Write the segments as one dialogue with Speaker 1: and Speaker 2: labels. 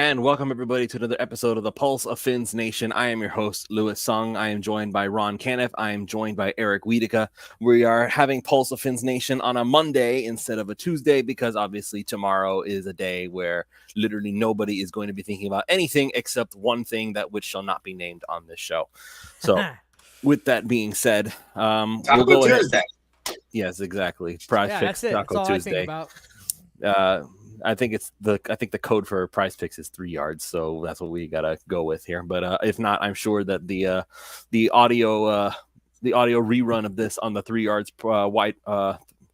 Speaker 1: And welcome everybody to another episode of the Pulse of Fins Nation. I am your host, Louis Sung. I am joined by Ron Caniff. I am joined by Eric Wiedeke. We are having Pulse of Fins Nation on a Monday instead of a Tuesday because obviously tomorrow is a day where literally nobody is going to be thinking about anything except one thing that which shall not be named on this show. So with that being said, we'll go Tuesday. Ahead. Yes, exactly. Prize Picks Taco Tuesday. I think the code for Prize Picks is 3 yards, so that's what we gotta go with here. But if not, I'm sure that the audio rerun of this on the 3 yards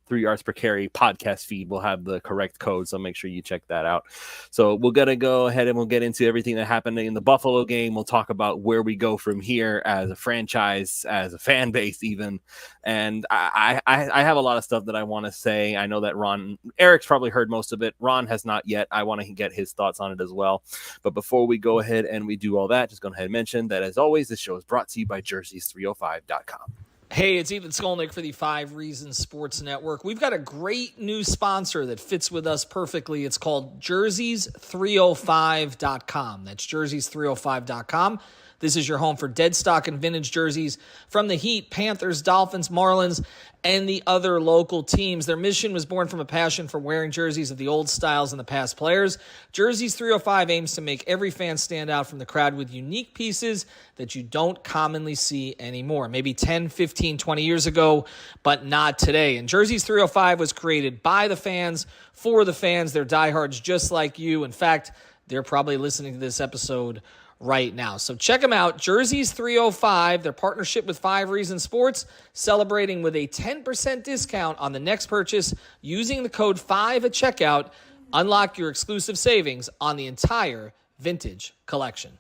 Speaker 1: 3 yards per carry podcast feed will have the correct code, so make sure you check that out. So we're gonna go ahead and we'll get into everything that happened in the Buffalo game. We'll talk about where we go from here as a franchise, as a fan base, even. And I have a lot of stuff that I want to say. I know that Eric's probably heard most of it. Ron has not yet. I want to get his thoughts on it as well. But before we go ahead and we do all that, just go ahead and mention that as always, this show is brought to you by jerseys305.com.
Speaker 2: Hey, it's Ethan Skolnick for the 5 Reasons Sports Network. We've got a great new sponsor that fits with us perfectly. It's called jerseys305.com. That's jerseys305.com. This is your home for dead stock and vintage jerseys from the Heat, Panthers, Dolphins, Marlins, and the other local teams. Their mission was born from a passion for wearing jerseys of the old styles and the past players. Jerseys 305 aims to make every fan stand out from the crowd with unique pieces that you don't commonly see anymore. Maybe 10, 15, 20 years ago, but not today. And Jerseys 305 was created by the fans, for the fans. They're diehards just like you. In fact, they're probably listening to this episode right now. So check them out, Jerseys 305, their partnership with 5 Reasons Sports, celebrating with a 10% discount on the next purchase using the code 5 at checkout. Unlock your exclusive savings on the entire vintage collection.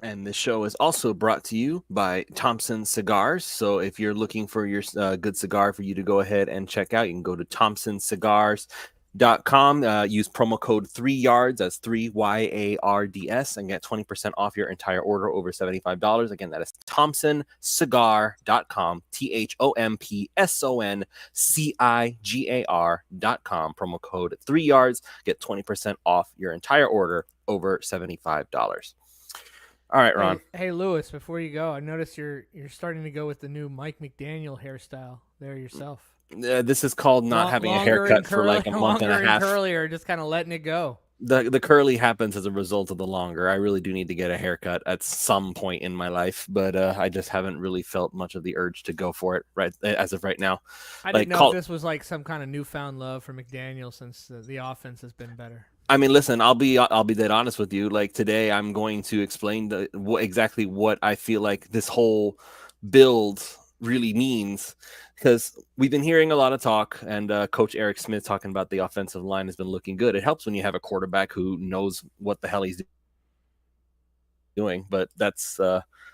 Speaker 1: And this show is also brought to you by Thompson Cigars. So if you're looking for your good cigar for you to go ahead and check out, you can go to thompsoncigars.com. Use promo code 3 yards, that's 3YARDS, and get 20% off your entire order over $75. Again, that is thompsoncigar.com, THOMPSONCIGAR.com, promo code 3 yards, get 20% off your entire order over $75. All right, Ron.
Speaker 3: Hey, Louis, before you go, I noticed you're starting to go with the new Mike McDaniel hairstyle there yourself.
Speaker 1: This is called not having a haircut for like a month and a half.
Speaker 3: Curlier, just kind of letting it go.
Speaker 1: The curly happens as a result of the longer. I really do need to get a haircut at some point in my life, but I just haven't really felt much of the urge to go for it right as of right now.
Speaker 3: I didn't know if this was like some kind of newfound love for McDaniel since the offense has been better.
Speaker 1: I mean, listen, I'll be dead honest with you. Like today, I'm going to explain exactly what I feel like this whole build really means, because we've been hearing a lot of talk, and Coach Eric Smith talking about the offensive line has been looking good. It helps when you have a quarterback who knows what the hell he's doing, but that's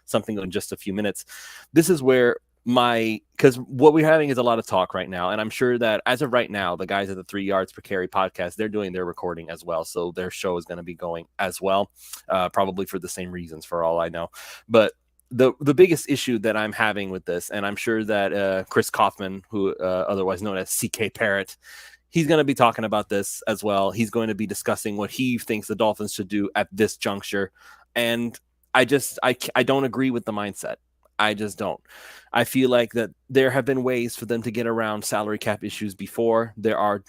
Speaker 1: something in just a few minutes. This is where because what we're having is a lot of talk right now, and I'm sure that as of right now, the guys at the 3 yards per carry podcast, they're doing their recording as well, so their show is going to be going as well, probably for the same reasons for all I know. But the biggest issue that I'm having with this, and I'm sure that Chris Kaufman, who otherwise known as CK Parrott, he's going to be talking about this as well. He's going to be discussing what he thinks the Dolphins should do at this juncture, and I don't agree with the mindset. I just don't. I feel like that there have been ways for them to get around salary cap issues before. There are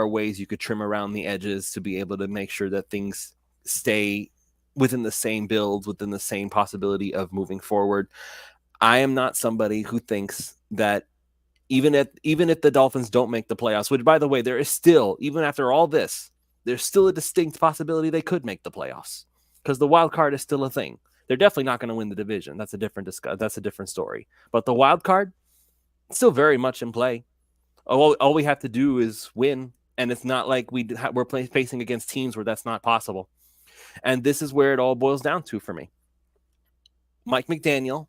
Speaker 1: ways you could trim around the edges to be able to make sure that things stay within the same build, within the same possibility of moving forward. I am not somebody who thinks that even if the Dolphins don't make the playoffs, which by the way, there is still, even after all this, there's still a distinct possibility they could make the playoffs because the wild card is still a thing. They're definitely not going to win the division. That's a different story. But the wild card, still very much in play. All we have to do is win, and it's not like we're facing against teams where that's not possible. And this is where it all boils down to for me. Mike McDaniel,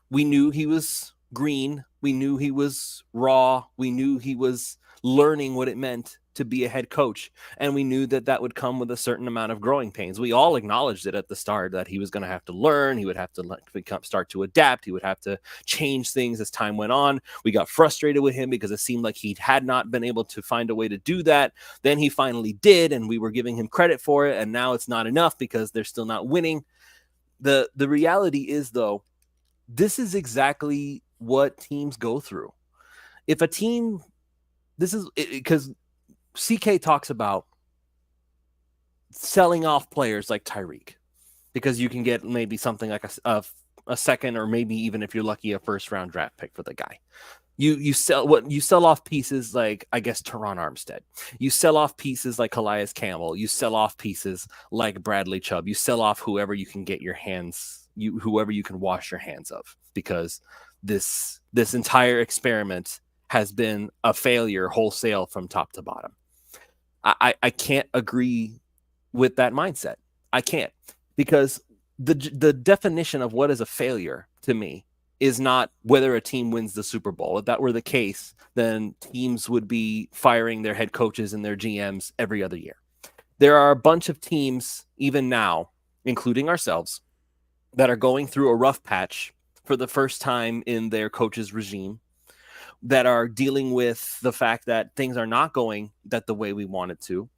Speaker 1: we knew he was green. We knew he was raw. We knew he was learning what it meant to be a head coach. And we knew that that would come with a certain amount of growing pains. We all acknowledged it at the start that he was going to have to learn. He would have to start to adapt. He would have to change things as time went on. We got frustrated with him because it seemed like he had not been able to find a way to do that. Then he finally did, and we were giving him credit for it. And now it's not enough because they're still not winning. The reality is, though, this is exactly what teams go through. If a team, this is because CK talks about selling off players like Tyreek because you can get maybe something like a second, or maybe even if you're lucky, a first round draft pick for the guy. You sell off pieces like, I guess, Teron Armstead. You sell off pieces like Calais Campbell. You sell off pieces like Bradley Chubb. You sell off whoever you can get your hands, whoever you can wash your hands of, because this entire experiment has been a failure wholesale from top to bottom. I can't agree with that mindset. I can't, because the definition of what is a failure to me is not whether a team wins the Super Bowl. If that were the case, then teams would be firing their head coaches and their GMs every other year. There are a bunch of teams, even now, including ourselves, that are going through a rough patch for the first time in their coach's regime, that are dealing with the fact that things are not going the way we want it to.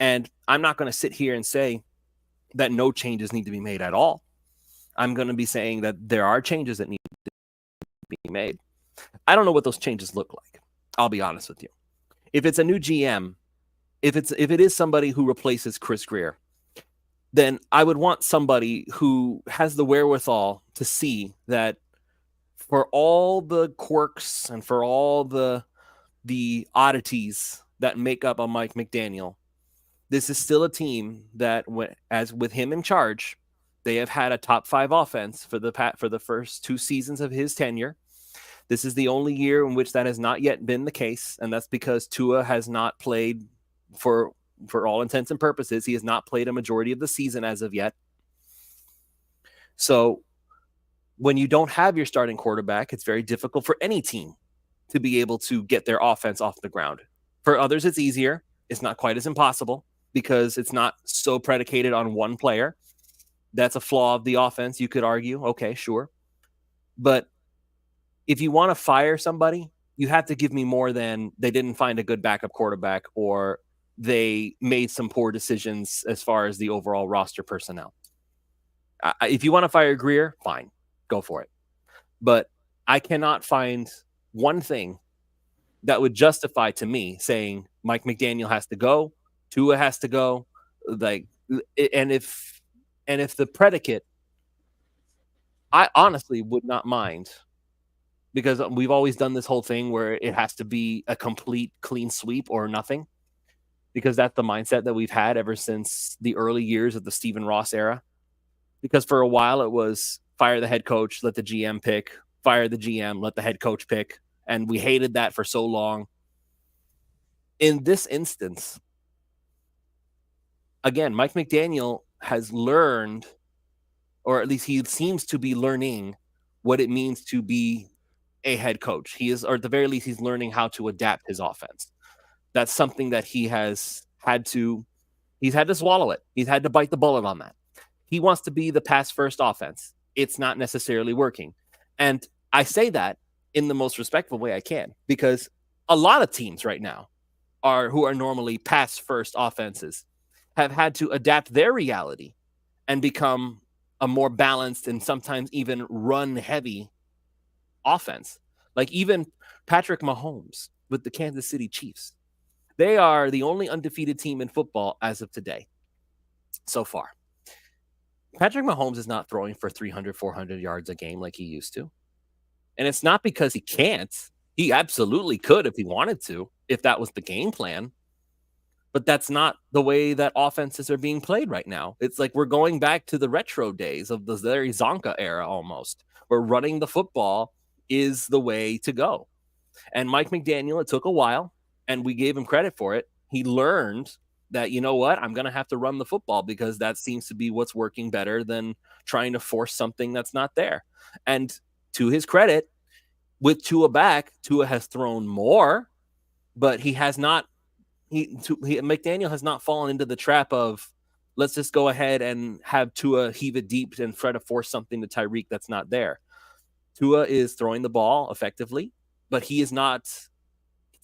Speaker 1: And I'm not going to sit here and say that no changes need to be made at all. I'm going to be saying that there are changes that need to be made. I don't know what those changes look like. I'll be honest with you. If it's a new GM, if it is somebody who replaces Chris Grier, then I would want somebody who has the wherewithal to see that for all the quirks and for all the oddities that make up a Mike McDaniel, this is still a team that, as with him in charge, they have had a top 5 offense for the first 2 seasons of his tenure. This is the only year in which that has not yet been the case, and that's because Tua has not played for all intents and purposes. He has not played a majority of the season as of yet. So when you don't have your starting quarterback, it's very difficult for any team to be able to get their offense off the ground. For others, it's easier. It's not quite as impossible because it's not so predicated on one player. That's a flaw of the offense, you could argue. Okay, sure. But if you want to fire somebody, you have to give me more than they didn't find a good backup quarterback or they made some poor decisions as far as the overall roster personnel. If you want to fire Grier, fine. Go for it. But I cannot find one thing that would justify to me saying Mike McDaniel has to go, Tua has to go, and if the predicate, I honestly would not mind, because we've always done this whole thing where it has to be a complete clean sweep or nothing, because that's the mindset that we've had ever since the early years of the Stephen Ross era. Because for a while it was fire the head coach, let the GM pick, fire the GM, let the head coach pick. And we hated that for so long. In this instance, again, Mike McDaniel has learned, or at least he seems to be learning, what it means to be a head coach. He is, or at the very least, he's learning how to adapt his offense. That's something that he's had to swallow it. He's had to bite the bullet on that. He wants to be the pass first offense. It's not necessarily working. And I say that in the most respectful way I can, because a lot of teams right now who are normally pass first offenses have had to adapt their reality and become a more balanced and sometimes even run heavy offense. Like even Patrick Mahomes with the Kansas City Chiefs. They are the only undefeated team in football as of today so far. Patrick Mahomes is not throwing for 300, 400 yards a game like he used to. And it's not because he can't. He absolutely could if he wanted to, if that was the game plan. But that's not the way that offenses are being played right now. It's like we're going back to the retro days of the Larry Zonka era almost, where running the football is the way to go. And Mike McDaniel, it took a while, and we gave him credit for it. He learned that, you know what, I'm going to have to run the football because that seems to be what's working better than trying to force something that's not there. And to his credit, with Tua back, Tua has thrown more, but he has not McDaniel has not fallen into the trap of let's just go ahead and have Tua heave it deep and try to force something to Tyreek that's not there. Tua is throwing the ball effectively, but he is not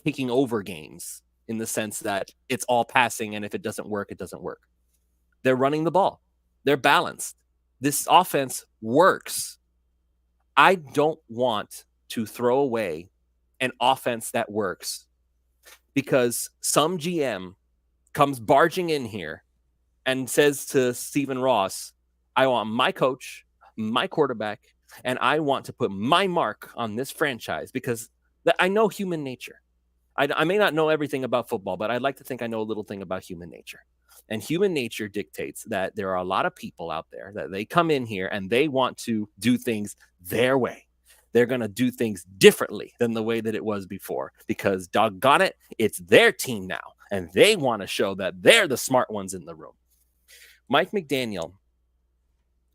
Speaker 1: taking over games in the sense that it's all passing, and if it doesn't work, it doesn't work. They're running the ball. They're balanced. This offense works. I don't want to throw away an offense that works because some GM comes barging in here and says to Stephen Ross, I want my coach, my quarterback, and I want to put my mark on this franchise because I know human nature. I may not know everything about football, but I'd like to think I know a little thing about human nature. And human nature dictates that there are a lot of people out there that they come in here and they want to do things their way. They're going to do things differently than the way that it was before because doggone it, it's their team now. And they want to show that they're the smart ones in the room. Mike McDaniel,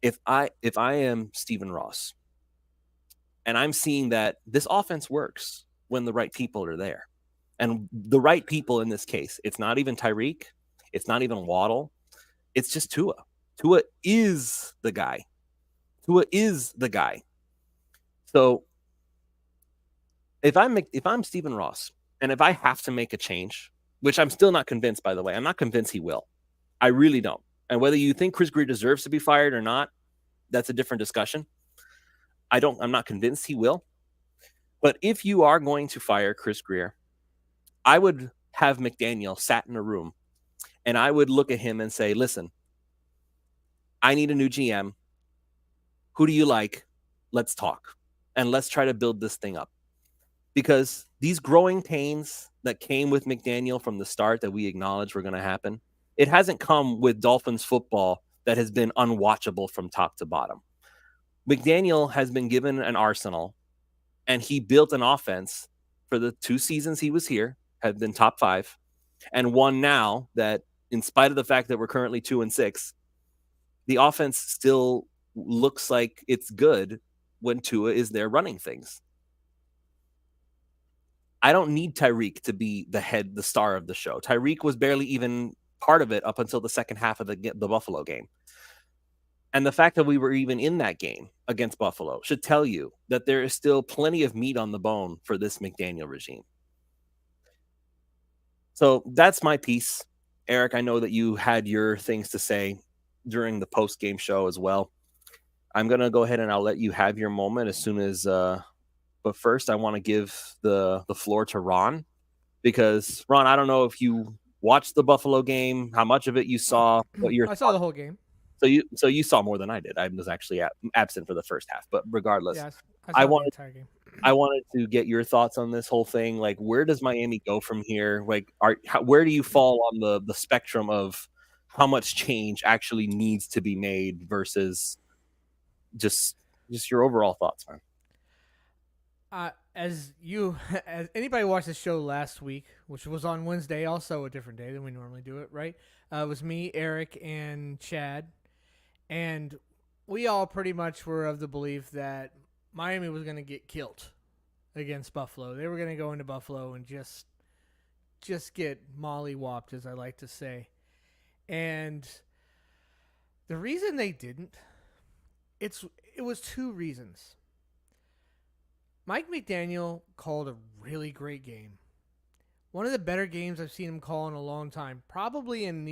Speaker 1: if I am Stephen Ross and I'm seeing that this offense works when the right people are there. And the right people in this case, it's not even Tyreek. It's not even Waddle. It's just Tua. Tua is the guy. Tua is the guy. So if I'm Stephen Ross and if I have to make a change, which I'm still not convinced, by the way, I'm not convinced he will. I really don't. And whether you think Chris Greer deserves to be fired or not, that's a different discussion. I'm not convinced he will. But if you are going to fire Chris Greer, I would have McDaniel sat in a room and I would look at him and say, listen, I need a new GM. Who do you like? Let's talk and let's try to build this thing up. Because these growing pains that came with McDaniel from the start that we acknowledge were going to happen, it hasn't come with Dolphins football that has been unwatchable from top to bottom. McDaniel has been given an arsenal and he built an offense for the 2 seasons he was here, have been top 5, and one now that, in spite of the fact that we're currently 2-6, the offense still looks like it's good when Tua is there running things. I don't need Tyreek to be the star of the show. Tyreek was barely even part of it up until the second half of the Buffalo game. And the fact that we were even in that game against Buffalo should tell you that there is still plenty of meat on the bone for this McDaniel regime. So that's my piece. Eric, I know that you had your things to say during the post-game show as well. I'm going to go ahead and I'll let you have your moment as soon as but first I want to give the floor to Ron because Ron, I don't know if you watched the Buffalo game, how much of it you saw, what
Speaker 3: I saw the whole game.
Speaker 1: So you saw more than I did. I was actually absent for the first half, but regardless,
Speaker 3: Yeah, I saw the entire game.
Speaker 1: I wanted to get your thoughts on this whole thing. Like, where does Miami go from here? Like, where do you fall on the spectrum of how much change actually needs to be made versus just your overall thoughts, man?
Speaker 3: As anybody watched the show last week, which was on Wednesday, also a different day than we normally do it, right? It was me, Eric, and Chad, and we all pretty much were of the belief that Miami was going to get killed against Buffalo. They were going to go into Buffalo and just get mollywopped, as I like to say. And the reason they didn't, it was 2 reasons. Mike McDaniel called a really great game. One of the better games I've seen him call in a long time. Probably in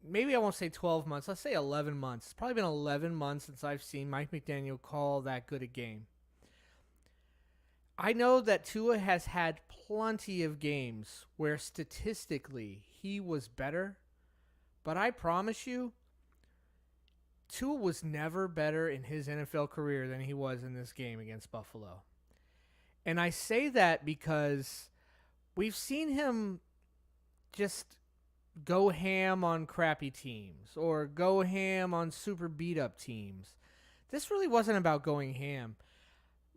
Speaker 3: maybe I won't say 12 months. Let's say 11 months. It's probably been 11 months since I've seen Mike McDaniel call that good a game. I know that Tua has had plenty of games where statistically he was better, but I promise you, Tua was never better in his NFL career than he was in this game against Buffalo. And I say that because we've seen him just go ham on crappy teams or go ham on super beat-up teams. This really wasn't about going ham.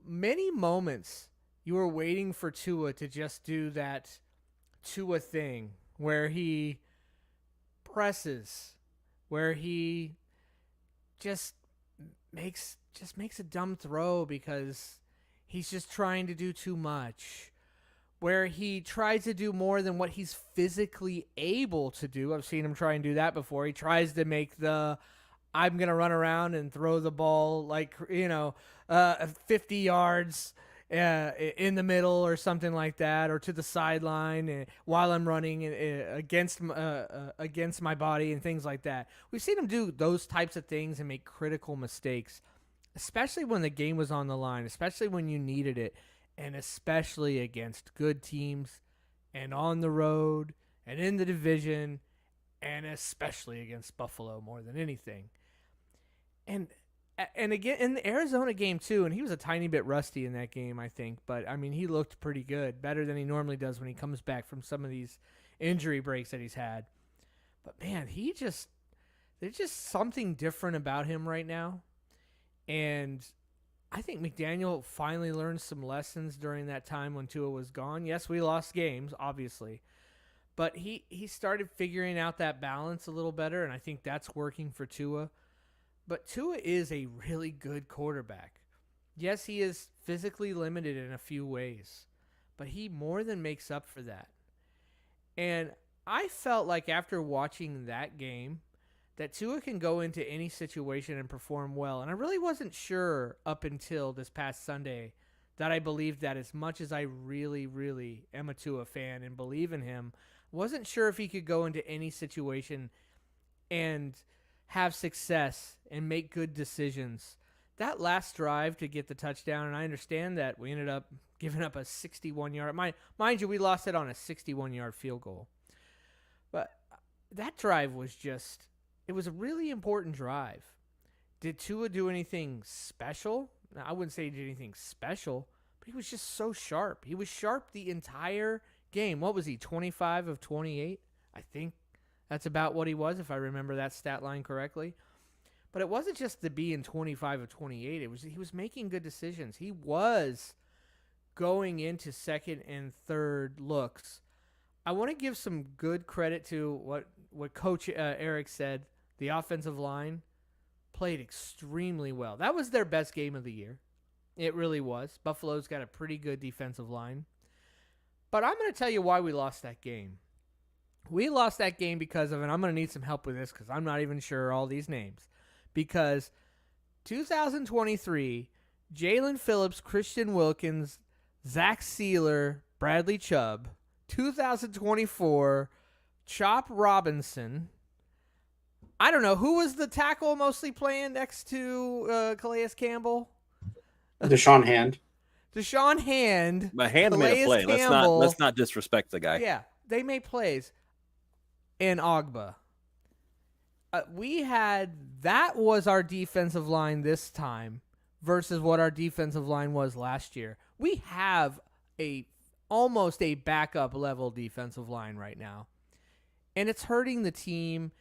Speaker 3: Many moments you were waiting for Tua to just do that Tua thing where he presses, where he just makes a dumb throw because he's just trying to do too much, where he tries to do more than what he's physically able to do. I've seen him try and do that before. He tries to make I'm going to run around and throw the ball 50 yards in the middle or something like that, or to the sideline while I'm running against my body and things like that. We've seen him do those types of things and make critical mistakes, especially when the game was on the line, especially when you needed it, and especially against good teams and on the road and in the division, and especially against Buffalo more than anything. And again, in the Arizona game, too, and he was a tiny bit rusty in that game, I think. But, I mean, he looked pretty good, better than he normally does when he comes back from some of these injury breaks that he's had. But, man, there's just something different about him right now. And I think McDaniel finally learned some lessons during that time when Tua was gone. Yes, we lost games, obviously. But he started figuring out that balance a little better, and I think that's working for Tua. But Tua is a really good quarterback. Yes, he is physically limited in a few ways, but he more than makes up for that. And I felt like after watching that game that Tua can go into any situation and perform well. And I really wasn't sure up until this past Sunday that I believed that, as much as I really, really am a Tua fan and believe in him. Wasn't sure if he could go into any situation and have success and make good decisions. That last drive to get the touchdown, and I understand that we ended up giving up a 61-yard. Mind you, we lost it on a 61-yard field goal. But that drive was it was a really important drive. Did Tua do anything special? No, I wouldn't say he did anything special, but he was just so sharp. He was sharp the entire game. What was he, 25 of 28? I think that's about what he was, if I remember that stat line correctly. But it wasn't just the being 25 of 28. He was making good decisions. He was going into second and third looks. I want to give some good credit to what Coach Eric said. The offensive line played extremely well. That was their best game of the year. It really was. Buffalo's got a pretty good defensive line. But I'm going to tell you why we lost that game. We lost that game because of, and I'm going to need some help with this because I'm not even sure all these names. Because 2023, Jalen Phillips, Christian Wilkins, Zach Sealer, Bradley Chubb. 2024, Chop Robinson. I don't know. Who was the tackle mostly playing next to Calais Campbell?
Speaker 4: Deshaun Hand.
Speaker 3: Deshaun Hand.
Speaker 1: But Hand made a play. Let's not disrespect the guy.
Speaker 3: Yeah, they made plays. And Ogba. That was our defensive line this time versus what our defensive line was last year. We have almost a backup level defensive line right now. And it's hurting the team.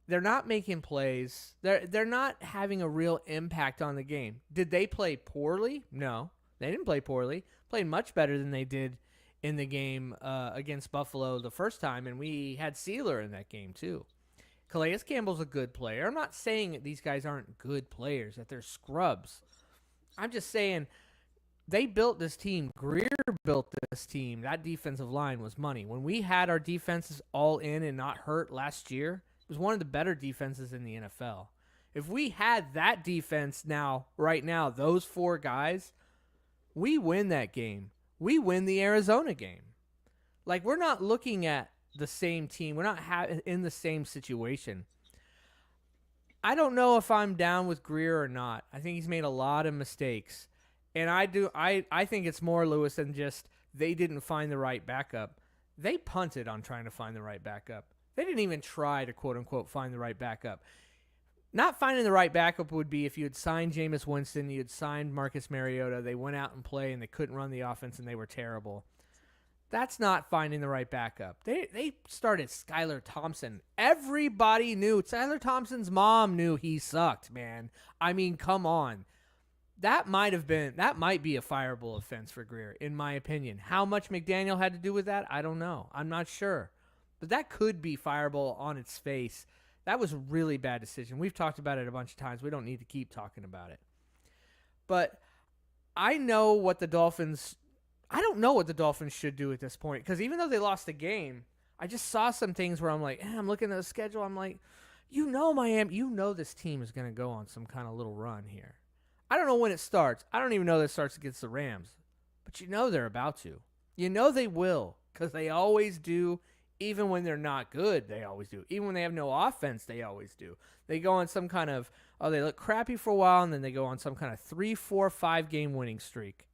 Speaker 3: They're not making plays. They're not having a real impact on the game. Did they play poorly? No, they didn't play poorly. Played much better than they did in the game against Buffalo the first time, and we had Sealer in that game too. Calais Campbell's a good player. I'm not saying that these guys aren't good players, that they're scrubs. I'm just saying they built this team. Greer built this team. That defensive line was money. When we had our defenses all in and not hurt last year, it was one of the better defenses in the NFL. If we had that defense right now, those four guys, we win that game. We win the Arizona game. Like, we're not looking at the same team. We're not in the same situation. I don't know if I'm down with Greer or not. I think he's made a lot of mistakes. And I think it's more, Lewis, than just they didn't find the right backup. They punted on trying to find the right backup. They didn't even try to, quote-unquote, find the right backup. Not finding the right backup would be if you had signed Jameis Winston, you had signed Marcus Mariota, they went out and played, and they couldn't run the offense, and they were terrible. That's not finding the right backup. They started Skylar Thompson. Everybody knew. Skylar Thompson's mom knew he sucked, man. I mean, come on. That might be a fireable offense for Greer, in my opinion. How much McDaniel had to do with that, I don't know. I'm not sure. But that could be fireable on its face. That was a really bad decision. We've talked about it a bunch of times. We don't need to keep talking about it. But I know what the Dolphins, I don't know what the Dolphins should do at this point, because even though they lost the game, I just saw some things where I'm like, I'm looking at the schedule. I'm like, Miami, this team is going to go on some kind of little run here. I don't know when it starts. I don't even know that it starts against the Rams, but they're about to. They will, because they always do. Even when they're not good, they always do. Even when they have no offense, they always do. They go on some kind of, they look crappy for a while, and then they go on some kind of 3, 4, 5 game winning streak,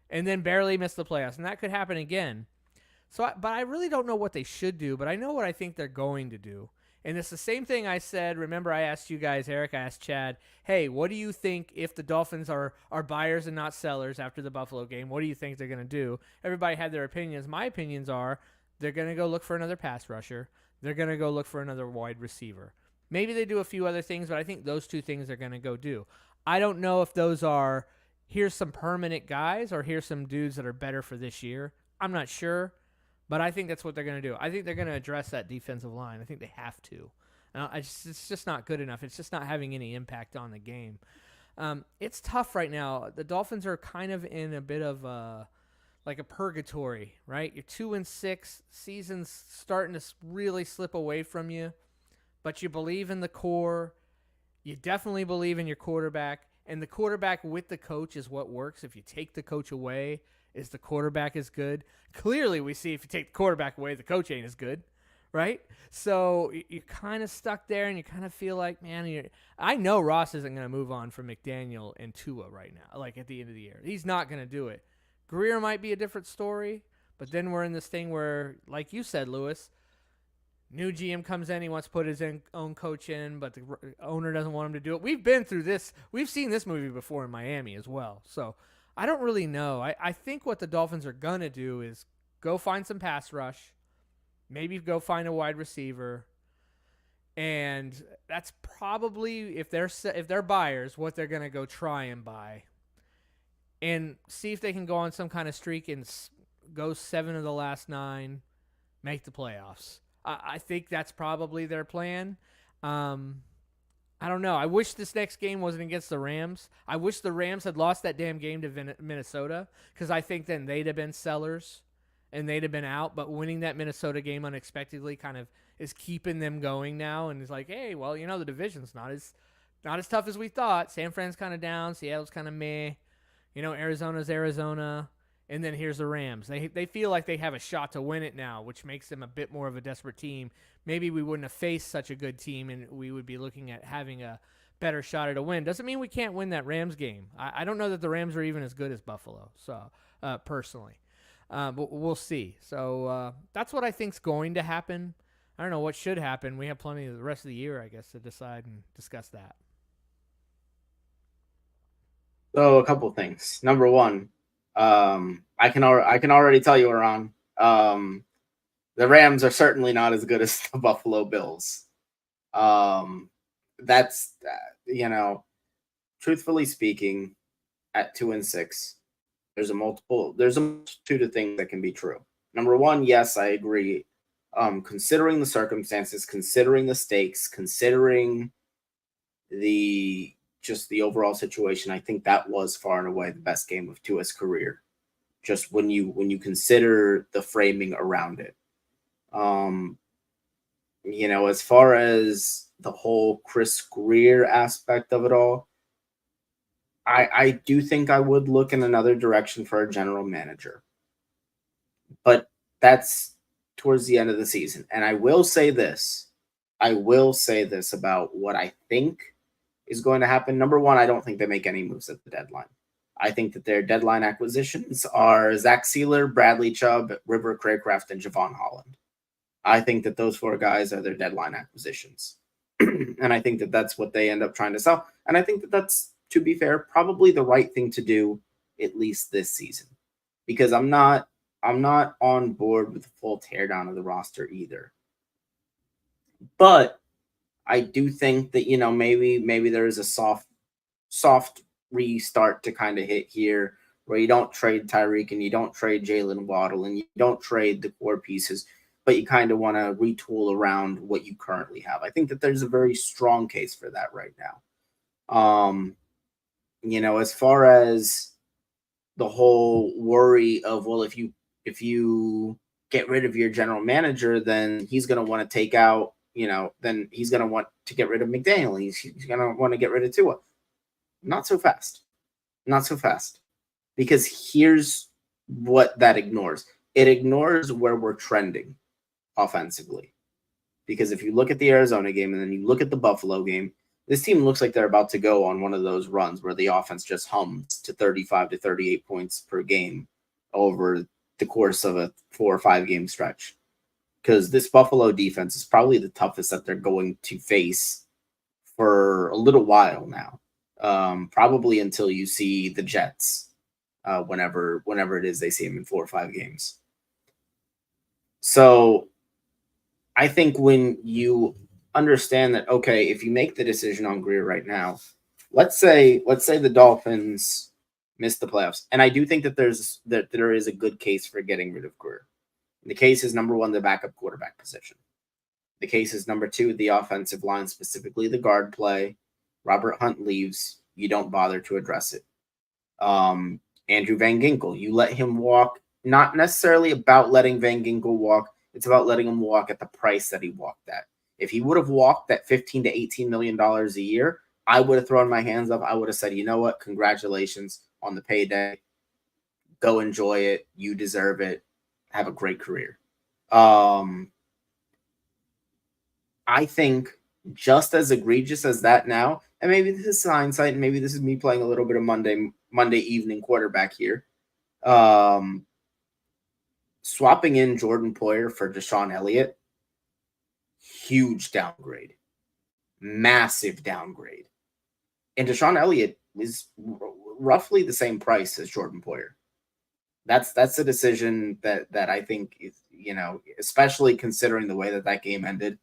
Speaker 3: and then barely miss the playoffs. And that could happen again. But I really don't know what they should do, but I know what I think they're going to do. And it's the same thing I said. Remember, I asked you guys, Eric, I asked Chad, hey, what do you think if the Dolphins are buyers and not sellers after the Buffalo game? What do you think they're going to do? Everybody had their opinions. My opinions are they're going to go look for another pass rusher. They're going to go look for another wide receiver. Maybe they do a few other things, but I think those two things they're going to go do. I don't know if those are, here's some permanent guys or here's some dudes that are better for this year. I'm not sure. But I think that's what they're going to do. I think they're going to address that defensive line. I think they have to. It's just not good enough. It's just not having any impact on the game. It's tough right now. The Dolphins are kind of in a bit of a purgatory, right? You're 2-6. Season's starting to really slip away from you. But you believe in the core. You definitely believe in your quarterback. And the quarterback with the coach is what works. If you take the coach away, is the quarterback as good? Clearly, we see if you take the quarterback away, the coach ain't as good, right? So you're kind of stuck there, and you kind of feel like, man, I know Ross isn't going to move on from McDaniel and Tua right now, like at the end of the year. He's not going to do it. Greer might be a different story, but then we're in this thing where, like you said, Lewis, new GM comes in, he wants to put his own coach in, but the owner doesn't want him to do it. We've been through this. We've seen this movie before in Miami as well, so I don't really know. I think what the Dolphins are going to do is go find some pass rush, maybe go find a wide receiver, and that's probably, if they're buyers, what they're going to go try and buy, and see if they can go on some kind of streak and go 7 of the last 9, make the playoffs. I think that's probably their plan. I don't know. I wish this next game wasn't against the Rams. I wish the Rams had lost that damn game to Minnesota, because I think then they'd have been sellers and they'd have been out. But winning that Minnesota game unexpectedly kind of is keeping them going now. And it's like, hey, well, the division's not as tough as we thought. San Fran's kind of down. Seattle's kind of meh. Arizona's Arizona. And then here's the Rams. They feel like they have a shot to win it now, which makes them a bit more of a desperate team. Maybe we wouldn't have faced such a good team, and we would be looking at having a better shot at a win. Doesn't mean we can't win that Rams game. I don't know that the Rams are even as good as Buffalo, so personally. But we'll see. So that's what I think's going to happen. I don't know what should happen. We have plenty of the rest of the year, I guess, to decide and discuss that.
Speaker 4: So a couple things. Number one, I can already tell you, Ron, the Rams are certainly not as good as the Buffalo Bills. That's truthfully speaking, at 2-6, there's a multitude of things that can be true. Number one, yes, I agree. Considering the circumstances, considering the stakes, considering the overall situation, I think that was far and away the best game of Tua's career. Just when you consider the framing around it. As far as the whole Chris Greer aspect of it all, I do think I would look in another direction for a general manager. But that's towards the end of the season. And I will say this about what I think is going to happen. Number one, I don't think they make any moves at the deadline. I think that their deadline acquisitions are Zach Sealer, Bradley Chubb, River Craycraft, and Javon Holland. I think that those 4 guys are their deadline acquisitions. And I think that that's what they end up trying to sell. And I think that that's, to be fair, probably the right thing to do, at least this season. Because I'm not on board with the full teardown of the roster either. But I do think that, maybe there is a soft restart to kind of hit here, where you don't trade Tyreek and you don't trade Jalen Waddle and you don't trade the core pieces, but you kind of want to retool around what you currently have. I think that there's a very strong case for that right now. As far as the whole worry of, well, if you get rid of your general manager, then he's going to want to take out, then he's going to want to get rid of McDaniel. He's going to want to get rid of Tua. Not so fast. Not so fast. Because here's what that ignores. It ignores where we're trending offensively. Because if you look at the Arizona game and then you look at the Buffalo game, this team looks like they're about to go on one of those runs where the offense just hums to 35 to 38 points per game over the course of a 4 or 5 game stretch. Because this Buffalo defense is probably the toughest that they're going to face for a little while now. Probably until you see the Jets, whenever it is they see them in 4 or 5 games. So I think when you understand that, okay, if you make the decision on Greer right now, let's say the Dolphins miss the playoffs, and I do think that there is a good case for getting rid of Greer. The case is, number one, the backup quarterback position. The case is, number two, the offensive line, specifically the guard play. Robert Hunt leaves, you don't bother to address it. Andrew Van Ginkel, you let him walk. Not necessarily about letting Van Ginkel walk. It's about letting him walk at the price that he walked at. If he would have walked at $15 to $18 million a year, I would have thrown my hands up. I would have said, you know what? Congratulations on the payday. Go enjoy it. You deserve it. Have a great career. I think just as egregious as that now, and maybe this is hindsight, and maybe this is me playing a little bit of Monday evening quarterback here. Swapping in Jordan Poyer for Deshaun Elliott, huge downgrade, massive downgrade. And Deshaun Elliott is roughly the same price as Jordan Poyer. That's a decision that I think is, especially considering the way that game ended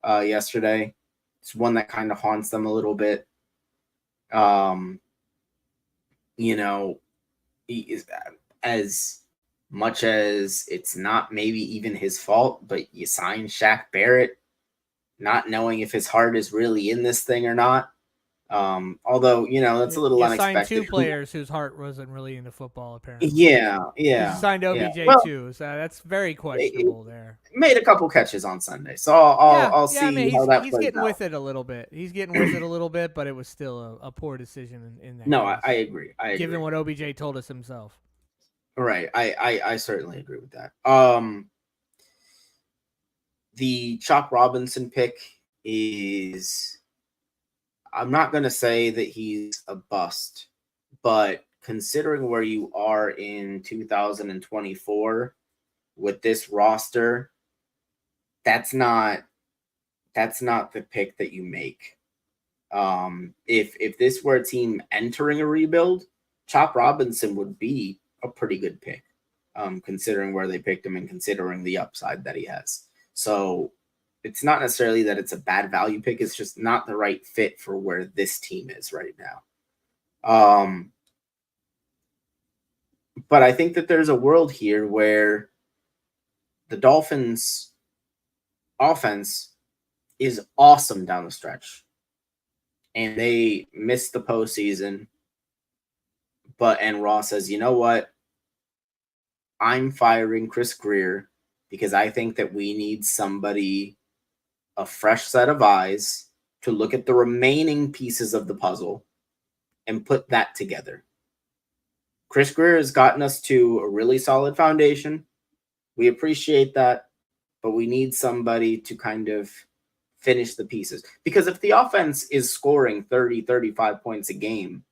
Speaker 4: yesterday. It's one that kind of haunts them a little bit. He is, as much as it's not maybe even his fault, but you sign Shaq Barrett, not knowing if his heart is really in this thing or not. Although, that's a little unexpected.
Speaker 3: Signed 2 players whose heart wasn't really into football, apparently.
Speaker 4: Yeah.
Speaker 3: You signed OBJ too, so that's very questionable there.
Speaker 4: Made a couple catches on Sunday, so I'll see how that plays
Speaker 3: He's getting
Speaker 4: out.
Speaker 3: with it a little bit. He's getting with it a little bit, but it was still a poor decision in that.
Speaker 4: No,
Speaker 3: case,
Speaker 4: I agree.
Speaker 3: Given what OBJ told us himself.
Speaker 4: Right. I certainly agree with that. The Chop Robinson pick is, I'm not going to say that he's a bust, but considering where you are in 2024 with this roster, that's not the pick that you make. If this were a team entering a rebuild, Chop Robinson would be a pretty good pick, considering where they picked him and considering the upside that he has. So it's not necessarily that it's a bad value pick. It's just not the right fit for where this team is right now. But I think that there's a world here where the Dolphins offense is awesome down the stretch, and they missed the postseason. And Ross says, you know what? I'm firing Chris Greer because I think that we need somebody, a fresh set of eyes, to look at the remaining pieces of the puzzle and put that together. Chris Greer has gotten us to a really solid foundation. We appreciate that, but we need somebody to kind of finish the pieces. Because if the offense is scoring 30, 35 points a game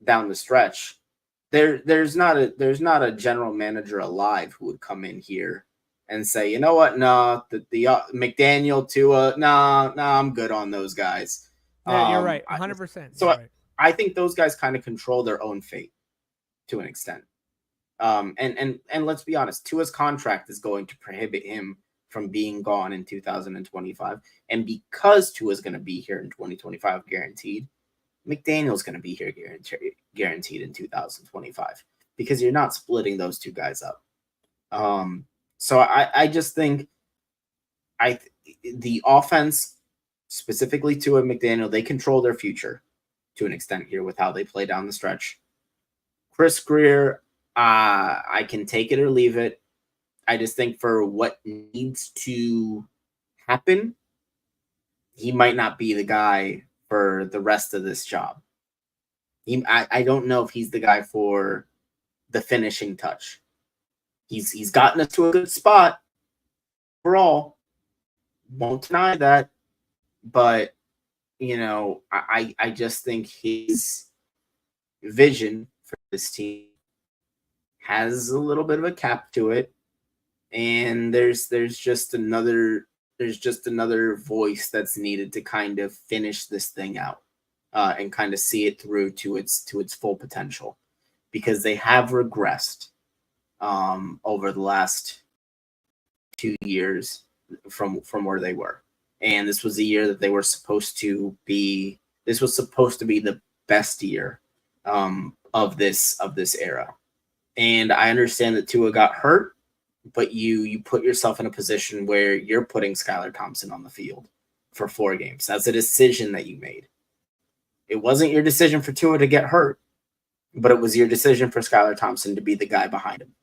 Speaker 4: down the stretch, there's not a general manager alive who would come in here and say, you know what, no, the McDaniel, Tua, no, I'm good on those guys.
Speaker 3: Yeah, you're right, 100%.
Speaker 4: So I think those guys kind of control their own fate to an extent. And let's be honest, Tua's contract is going to prohibit him from being gone in 2025. And because Tua's going to be here in 2025 guaranteed, McDaniel's going to be here guaranteed in 2025, because you're not splitting those two guys up. So I just think the offense, specifically Tua and McDaniel, they control their future to an extent here with how they play down the stretch. Chris Greer, I can take it or leave it. I just think for what needs to happen, he might not be the guy for the rest of this job. I don't know if he's the guy for the finishing touch. He's gotten us to a good spot overall. Won't deny that, but I just think his vision for this team has a little bit of a cap to it, and there's just another voice that's needed to kind of finish this thing out and kind of see it through to its full potential, because they have regressed over the last 2 years from where they were. And this was a year that they were supposed to be. This was supposed to be the best year of this era. And I understand that Tua got hurt, but you put yourself in a position where you're putting Skylar Thompson on the field for 4 games. That's a decision that you made. It wasn't your decision for Tua to get hurt, but it was your decision for Skylar Thompson to be the guy behind him.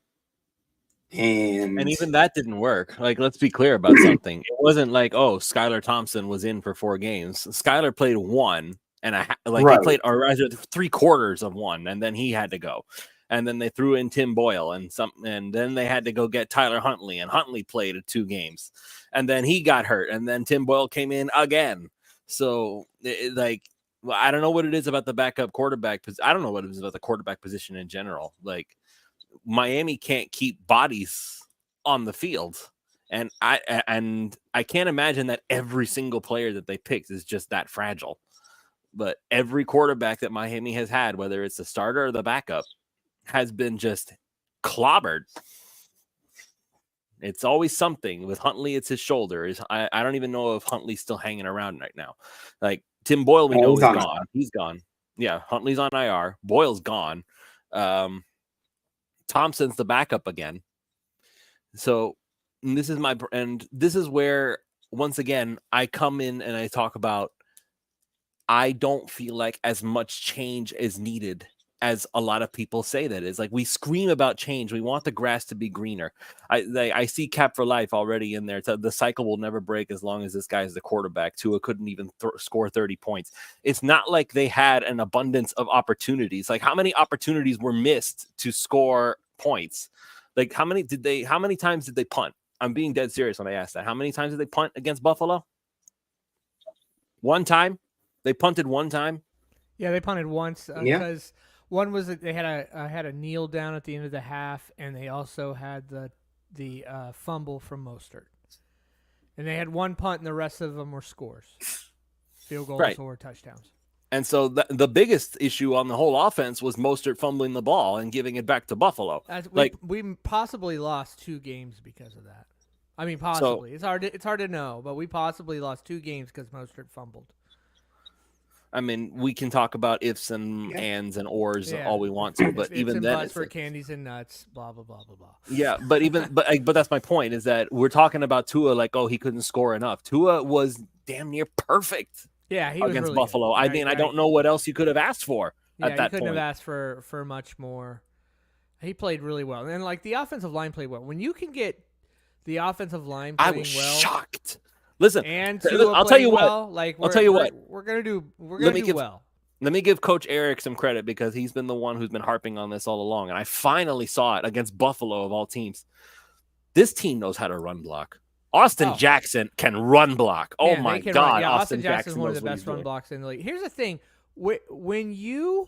Speaker 4: And
Speaker 1: even that didn't work. Like, let's be clear about something. It wasn't like, oh, Skylar Thompson was in for 4 games. Skylar played 1, and he played, or rather 3/4 of 1, and then he had to go. And then they threw in Tim Boyle and then they had to go get Tyler Huntley, and Huntley played 2 games, and then he got hurt, and then Tim Boyle came in again. So I don't know what it is about the backup quarterback. I don't know what it is about the quarterback position in general. Like, Miami can't keep bodies on the field, and I can't imagine that every single player that they picked is just that fragile. But every quarterback that Miami has had, whether it's the starter or the backup, has been just clobbered. It's always something. With Huntley, it's his shoulder. I don't even know if Huntley's still hanging around right now. Like, Tim Boyle, we know is gone. He's gone. Yeah, Huntley's on IR. Boyle's gone. Thompson's the backup again. So this is where, once again, I come in and I talk about, I don't feel like as much change is needed as a lot of people say that is. Like, we scream about change. We want the grass to be greener. I see Cap for Life already in there. The cycle will never break as long as this guy is the quarterback. Tua couldn't even score 30 points. It's not like they had an abundance of opportunities. Like, how many opportunities were missed to score points? Like, how many times did they punt? I'm being dead serious when I ask that. How many times did they punt against Buffalo? 1 time? They punted 1 time?
Speaker 3: Yeah, they punted once because one was that they had a kneel down at the end of the half, and they also had the fumble from Mostert. And they had 1 punt, and the rest of them were scores, field goals or touchdowns.
Speaker 1: And so the biggest issue on the whole offense was Mostert fumbling the ball and giving it back to Buffalo.
Speaker 3: We possibly lost 2 games because of that. I mean, possibly. So, it's hard to know, but we possibly lost 2 games because Mostert fumbled.
Speaker 1: I mean, we can talk about ifs and ands and ors all we want to, but even then,
Speaker 3: it's for candies and nuts, blah blah blah blah blah.
Speaker 1: Yeah, but that's my point, is that we're talking about Tua like, oh, he couldn't score enough. Tua was damn near perfect.
Speaker 3: Yeah, he was
Speaker 1: against
Speaker 3: really
Speaker 1: Buffalo.
Speaker 3: Good.
Speaker 1: I mean, I don't know what else you could have asked for at that point.
Speaker 3: He couldn't have asked for much more. He played really well, and like the offensive line played well. When you can get the offensive line playing well,
Speaker 1: I was shocked. Listen,
Speaker 3: and
Speaker 1: I'll tell you
Speaker 3: well,
Speaker 1: what.
Speaker 3: Like,
Speaker 1: I'll tell you what.
Speaker 3: We're gonna do well.
Speaker 1: Let me give Coach Eric some credit, because he's been the one who's been harping on this all along, and I finally saw it against Buffalo of all teams. This team knows how to run block. Austin Jackson can run block. Oh my God,
Speaker 3: Austin Jackson is one of the best run blocks in the league. Here's the thing: when you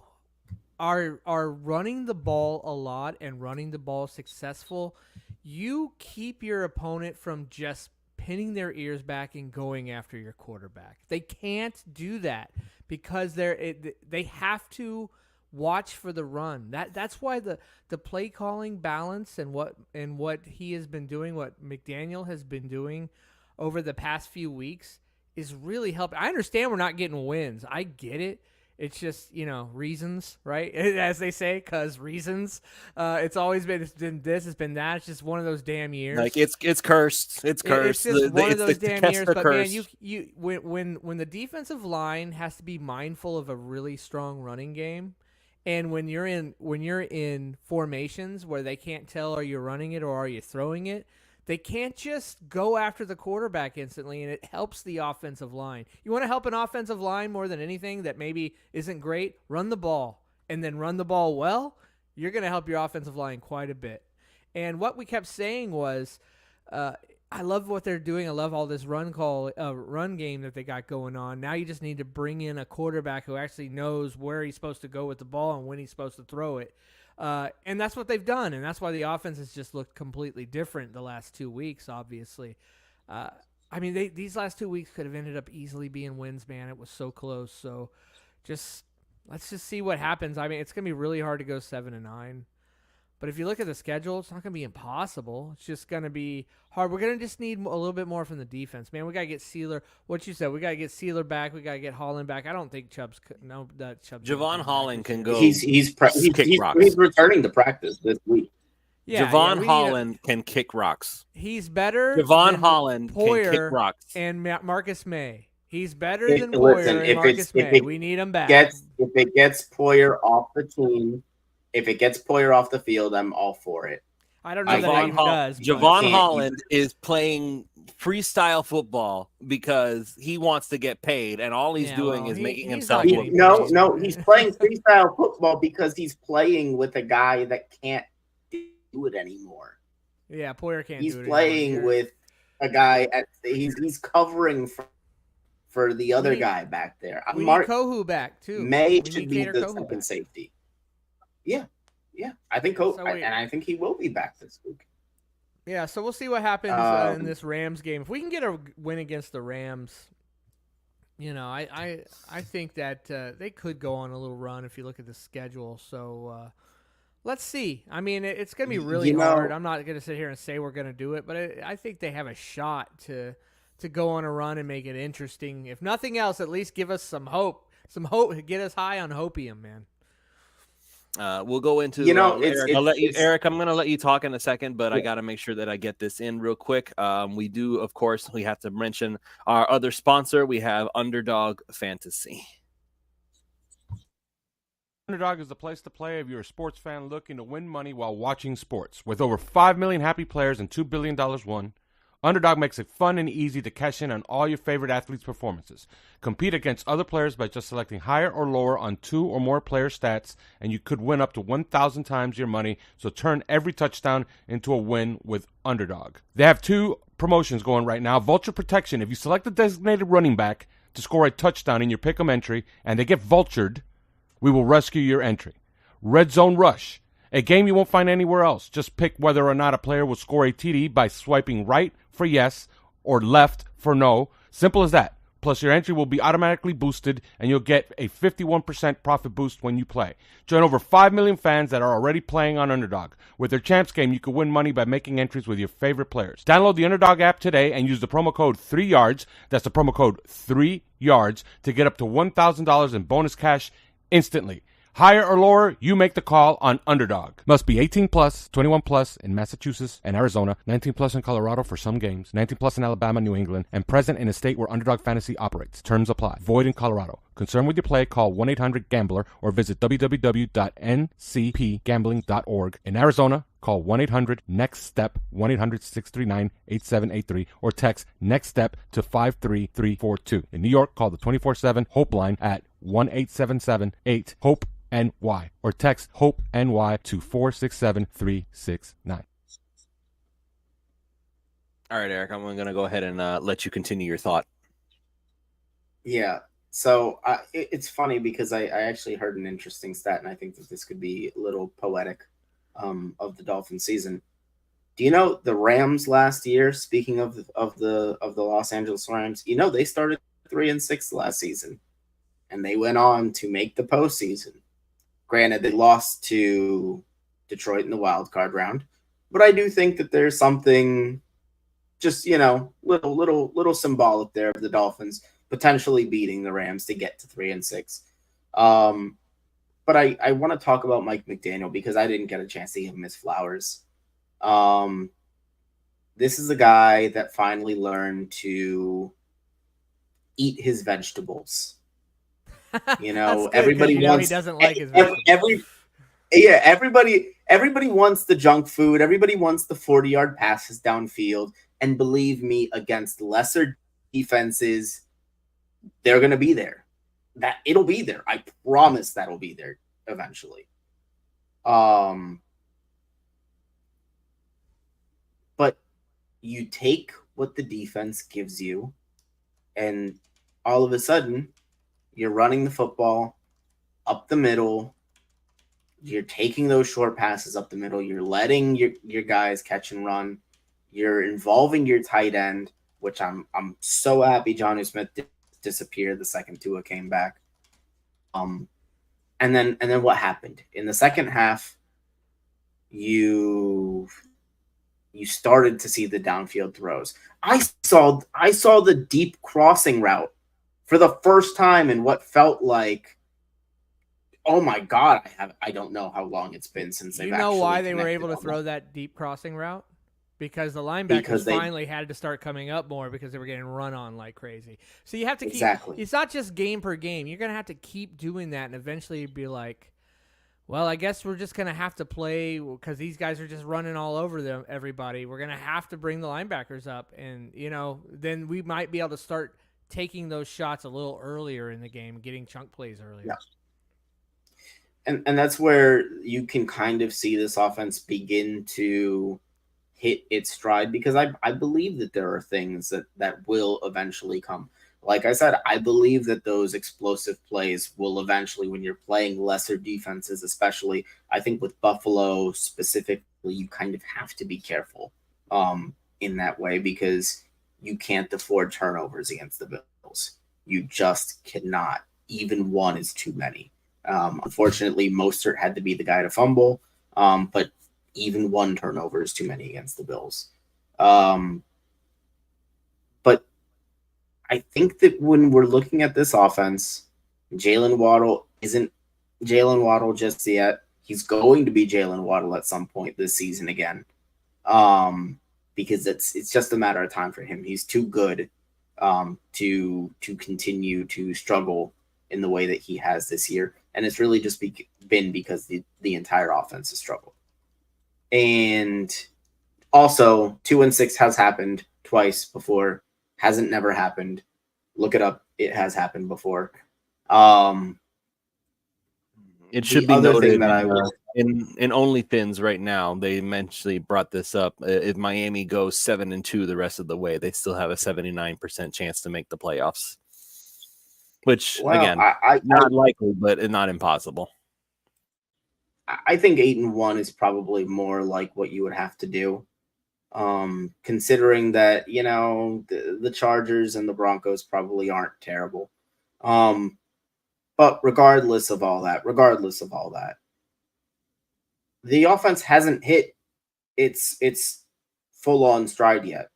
Speaker 3: are running the ball a lot and running the ball successful, you keep your opponent from just pinning their ears back and going after your quarterback. They can't do that because they have to watch for the run. That's why the play calling balance and what he has been doing, what McDaniel has been doing over the past few weeks is really helping. I understand we're not getting wins. I get it. It's just, reasons, right? As they say, because reasons. It's always been, it's been that. It's just one of those damn years.
Speaker 1: Like, it's cursed. It's cursed.
Speaker 3: It's just one of those damn years. But man, when the defensive line has to be mindful of a really strong running game, And when you're in formations where they can't tell are you running it or are you throwing it, they can't just go after the quarterback instantly, and it helps the offensive line. You want to help an offensive line more than anything that maybe isn't great? Run the ball, and then run the ball well. You're going to help your offensive line quite a bit. And what we kept saying was, I love what they're doing. I love all this run game that they got going on. Now you just need to bring in a quarterback who actually knows where he's supposed to go with the ball and when he's supposed to throw it. And that's what they've done, and that's why the offense has just looked completely different the last 2 weeks, obviously. I mean, these last 2 weeks could have ended up easily being wins, man. It was so close. So let's just see what happens. I mean, it's going to be really hard to go 7-9. But if you look at the schedule, it's not going to be impossible. It's just going to be hard. We're going to just need a little bit more from the defense. Man, we got to get Sealer. What you said, we got to get Sealer back. We got to get Holland back. I don't think Chubb's
Speaker 1: Javon Holland can go.
Speaker 4: He's returning to practice this week.
Speaker 3: Yeah,
Speaker 1: Javon Holland can kick rocks.
Speaker 3: He's better
Speaker 1: Javon Holland
Speaker 3: Poyer
Speaker 1: can kick rocks.
Speaker 3: And Marcus May. He's better than Poyer and Marcus May. We need him back.
Speaker 4: If it gets Poyer off the team, if it gets Poyer off the field, I'm all for it.
Speaker 3: I don't know that he does.
Speaker 1: Javon Holland is playing freestyle football because he wants to get paid, and all he's doing is making himself look.
Speaker 4: No, he's playing freestyle football because he's playing with a guy that can't do it anymore.
Speaker 3: Yeah, Poyer can't do it.
Speaker 4: He's playing with a guy he's covering for the other guy back there.
Speaker 3: We need Kohu back too.
Speaker 4: May should be the second safety. Yeah. I think I think he will be back this week.
Speaker 3: Yeah, so we'll see what happens in this Rams game. If we can get a win against the Rams, I think that they could go on a little run if you look at the schedule. So let's see. I mean, it's going to be really hard. I'm not going to sit here and say we're going to do it, but I think they have a shot to go on a run and make it interesting. If nothing else, at least give us some hope. Some hope. Get us high on hopium, man.
Speaker 1: We'll go into Eric. I'm going to let you talk in a second, but I got to make sure that I get this in real quick. We do, of course, we have to mention our other sponsor. We have Underdog Fantasy.
Speaker 5: Underdog is the place to play if you're a sports fan looking to win money while watching sports. With over 5 million happy players and $2 billion won, Underdog makes it fun and easy to cash in on all your favorite athletes' performances. Compete against other players by just selecting higher or lower on 2 or more player stats, and you could win up to 1,000 times your money, so turn every touchdown into a win with Underdog. They have 2 promotions going right now. Vulture Protection. If you select a designated running back to score a touchdown in your pick'em entry, and they get vultured, we will rescue your entry. Red Zone Rush. A game you won't find anywhere else. Just pick whether or not a player will score a TD by swiping right for yes or left for no. Simple as that. Plus, your entry will be automatically boosted, and you'll get a 51% profit boost when you play. Join over 5 million fans that are already playing on Underdog. With their Champs game, you can win money by making entries with your favorite players. Download the Underdog app today and use the promo code 3YARDS. That's the promo code 3YARDS to get up to $1,000 in bonus cash instantly. Higher or lower, you make the call on Underdog. Must be 18 plus, 21 plus in Massachusetts and Arizona, 19 plus in Colorado for some games, 19 plus in Alabama, New England, and present in a state where Underdog Fantasy operates. Terms apply. Void in Colorado. Concerned with your play, call 1-800-GAMBLER or visit www.ncpgambling.org. In Arizona, call 1-800-NEXT-STEP, 1-800-639-8783, or text NEXT-STEP to 53342. In New York, call the 24/7 HOPE line at 1-877-8-HOPE NY or text HOPE NY to 467-369.
Speaker 1: All right, Eric, I'm going to go ahead and let you continue your thought.
Speaker 4: Yeah. So it's funny because I actually heard an interesting stat, and I think that this could be a little poetic of the Dolphin season. Do you know the Rams last year? Speaking of the Los Angeles Rams, they started 3-6 last season, and they went on to make the postseason. Granted, they lost to Detroit in the wild card round, but I do think that there's something just little symbolic there of the Dolphins potentially beating the Rams to get to 3-6. But I want to talk about Mike McDaniel because I didn't get a chance to give him his flowers. This is a guy that finally learned to eat his vegetables. You know,
Speaker 3: That's good, 'cause
Speaker 4: everybody
Speaker 3: he
Speaker 4: wants
Speaker 3: doesn't like his
Speaker 4: everybody wants the junk food. Everybody wants the 40-yard passes downfield. And believe me, against lesser defenses, they're going to be there. That it'll be there. I promise that'll be there eventually. But you take what the defense gives you, and all of a sudden, you're running the football up the middle. You're taking those short passes up the middle. You're letting your guys catch and run. You're involving your tight end, which I'm so happy Jonnu Smith disappeared the second Tua came back. And then what happened in the second half? You started to see the downfield throws. I saw the deep crossing route for the first time in what felt like, oh my God, I don't know how long it's been since they've actually.
Speaker 3: You know why they were
Speaker 4: connected
Speaker 3: able to
Speaker 4: on
Speaker 3: throw that deep crossing route? Because the linebackers finally had to start coming up more because they were getting run on like crazy. So you have to keep.
Speaker 4: Exactly.
Speaker 3: It's not just game per game. You're gonna have to keep doing that, and eventually be like, well, I guess we're just gonna have to play because these guys are just running all over them. Everybody, we're gonna have to bring the linebackers up, and then we might be able to start taking those shots a little earlier in the game, getting chunk plays earlier.
Speaker 4: Yeah. And that's where you can kind of see this offense begin to hit its stride, because I believe that there are things that will eventually come. Like I said, I believe that those explosive plays will eventually, when you're playing lesser defenses, especially, I think with Buffalo specifically, you kind of have to be careful in that way, because you can't afford turnovers against the Bills. You just cannot. Even one is too many. Unfortunately, Mostert had to be the guy to fumble, but even one turnover is too many against the Bills. But I think that when we're looking at this offense, Jalen Waddle isn't Jalen Waddle just yet. He's going to be Jalen Waddle at some point this season again, because it's just a matter of time for him. He's too good to continue to struggle in the way that he has this year. And it's really just been because the entire offense has struggled. And also, 2-6 has happened twice before. Hasn't never happened. Look it up. It has happened before.
Speaker 1: It should be noted that in OnlyFins right now, they eventually brought this up. If Miami goes 7-2 the rest of the way, they still have a 79% chance to make the playoffs. Which, again, not likely, but not impossible.
Speaker 4: I think 8-1 is probably more like what you would have to do, considering that the Chargers and the Broncos probably aren't terrible. But regardless of all that, the offense hasn't hit its full-on stride yet.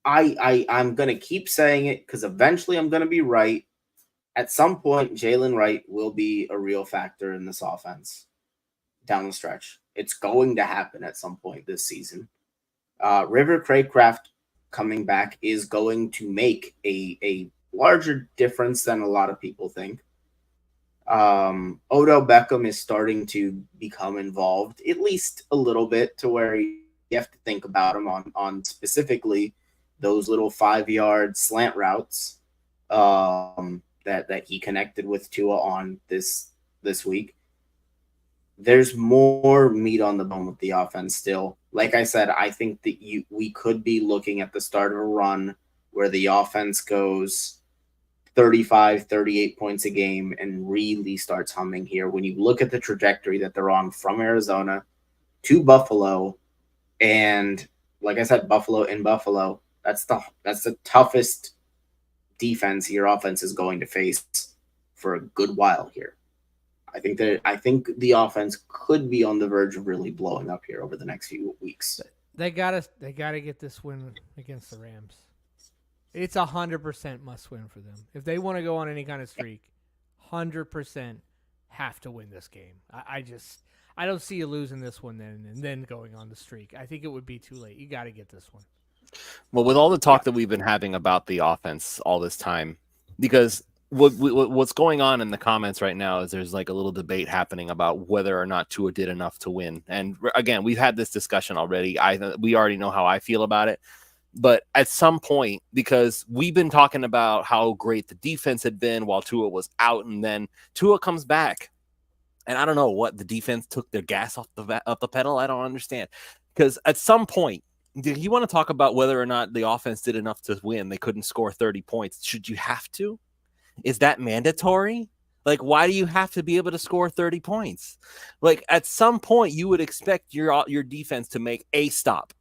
Speaker 4: I'm going to keep saying it because eventually I'm going to be right. At some point, Jalen Wright will be a real factor in this offense down the stretch. It's going to happen at some point this season. River Craycraft coming back is going to make a larger difference than a lot of people think. Odell Beckham is starting to become involved, at least a little bit, to where you have to think about him on specifically those little 5-yard slant routes that he connected with Tua on this week. There's more meat on the bone with the offense still. Like I said, I think that we could be looking at the start of a run where the offense goes 35, 38 points a game and really starts humming here. When you look at the trajectory that they're on from Arizona to Buffalo, and like I said, Buffalo, that's the toughest defense your offense is going to face for a good while here. I think the offense could be on the verge of really blowing up here over the next few weeks.
Speaker 3: They gotta get this win against the Rams. It's 100% must win for them if they want to go on any kind of streak. 100% have to win this game. I don't see you losing this one and then going on the streak. I think it would be too late. You got to get this one.
Speaker 1: Well, with all the talk that we've been having about the offense all this time, because what's going on in the comments right now is there's like a little debate happening about whether or not Tua did enough to win. And again, we've had this discussion already. We already know how I feel about it. But at some point, because we've been talking about how great the defense had been while Tua was out, and then Tua comes back, and I don't know what the defense took their gas off the pedal. I don't understand. Because at some point, do you want to talk about whether or not the offense did enough to win? They couldn't score 30 points. Should you have to? Is that mandatory? Like, why do you have to be able to score 30 points? Like, at some point, you would expect your defense to make a stop.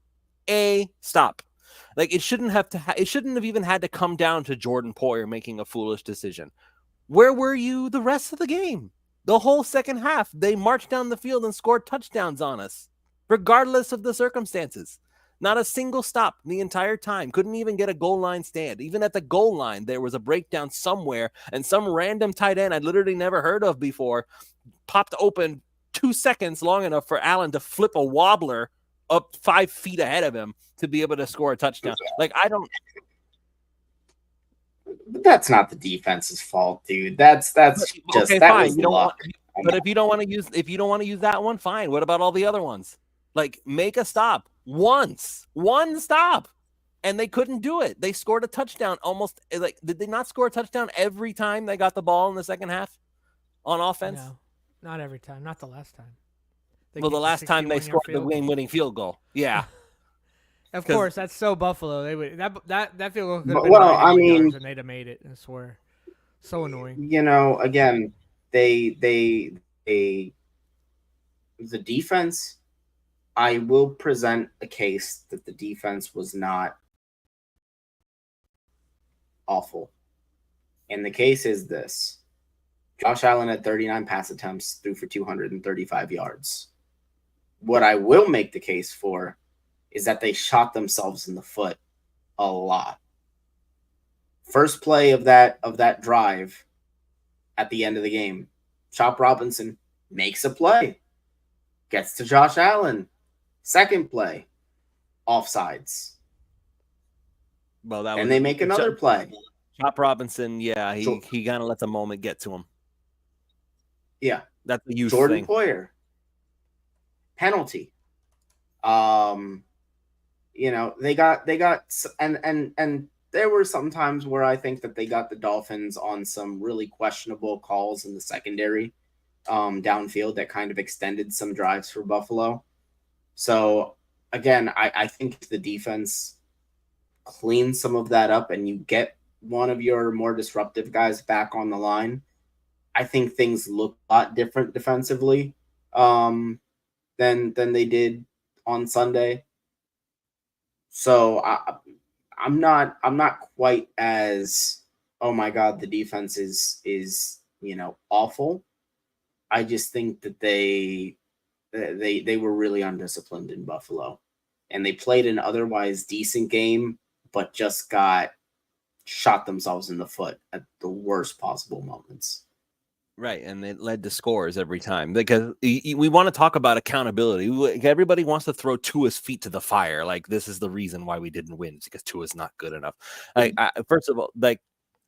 Speaker 1: Like, it shouldn't have it shouldn't have even had to come down to Jordan Poyer making a foolish decision. Where were you the rest of the game? The whole second half, they marched down the field and scored touchdowns on us, regardless of the circumstances. Not a single stop the entire time. Couldn't even get a goal line stand. Even at the goal line, there was a breakdown somewhere, and some random tight end I'd literally never heard of before popped open 2 seconds long enough for Allen to flip a wobbler up 5 feet ahead of him to be able to score a touchdown. Like, I don't.
Speaker 4: But that's not the defense's fault, dude. That's just
Speaker 1: okay,
Speaker 4: that
Speaker 1: fine.
Speaker 4: was
Speaker 1: You don't
Speaker 4: luck.
Speaker 1: but if you don't want to use that one, fine. What about all the other ones? Like, make a stop once, one stop, and they couldn't do it. They scored a touchdown almost. Like, did they not score a touchdown every time they got the ball in the second half on offense?
Speaker 3: No, not every time. Not the last time.
Speaker 1: Well, the last time they scored the game-winning field goal. Yeah.
Speaker 3: Of course, that's so Buffalo. They would that field goal could have been
Speaker 4: Well,
Speaker 3: 90
Speaker 4: I mean,
Speaker 3: yards and they'd have made it. I swear, so annoying.
Speaker 4: You know, again, the defense. I will present a case that the defense was not awful, and the case is this: Josh Allen had 39 pass attempts, threw for 235 yards. What I will make the case for is that they shot themselves in the foot a lot. First play of that drive at the end of the game, Chop Robinson makes a play, gets to Josh Allen. Second play, offsides.
Speaker 1: Well,
Speaker 4: and they make another play.
Speaker 1: Chop Robinson, yeah, he kind of let the moment get to him.
Speaker 4: Yeah,
Speaker 1: that's the usual
Speaker 4: Jordan
Speaker 1: thing.
Speaker 4: Poyer penalty. You know, they got and there were some times where I think that they got the Dolphins on some really questionable calls in the secondary downfield that kind of extended some drives for Buffalo. So again, I think the defense cleans some of that up and you get one of your more disruptive guys back on the line, I think things look a lot different defensively than they did on Sunday. So I'm not quite as, oh my God, the defense is awful. I just think that they were really undisciplined in Buffalo, and they played an otherwise decent game, but just got shot themselves in the foot at the worst possible moments.
Speaker 1: Right, and it led to scores every time because we want to talk about accountability. Everybody wants to throw Tua's feet to the fire. Like, this is the reason why we didn't win. It's because Tua's not good enough. First of all,